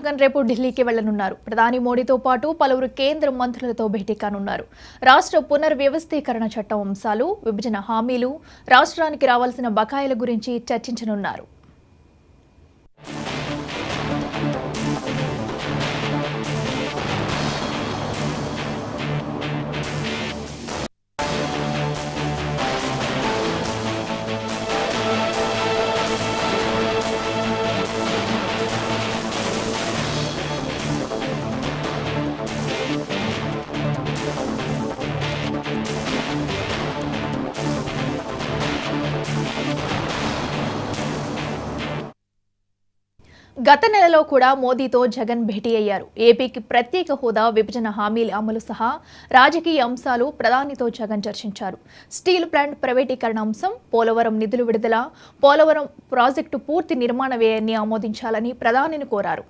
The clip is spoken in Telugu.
జగన్ రేపు ఢిల్లీకి వెళ్లనున్నారు. ప్రధాని మోడీతో పాటు పలువురు కేంద్ర మంత్రులతో భేటీ కానున్నారు. రాష్ట్ర పునర్వ్యవస్థీకరణ చట్టం అంశాలు, విభజన హామీలు, రాష్ట్రానికి రావాల్సిన బకాయిల గురించి చర్చించనున్నారు. గత నెలలో కూడా మోదీతో జగన్ భేటీ అయ్యారు. ఏపీకి ప్రత్యేక హోదా, విభజన హామీల అమలు సహా రాజకీయ అంశాలు ప్రధానితో జగన్ చర్చించారు. స్టీల్ ప్లాంట్ ప్రైవేటీకరణ అంశం, పోలవరం నిధులు విడుదల, పోలవరం ప్రాజెక్టు పూర్తి నిర్మాణ వ్యయాన్ని ఆమోదించాలని ప్రధానిని కోరారు.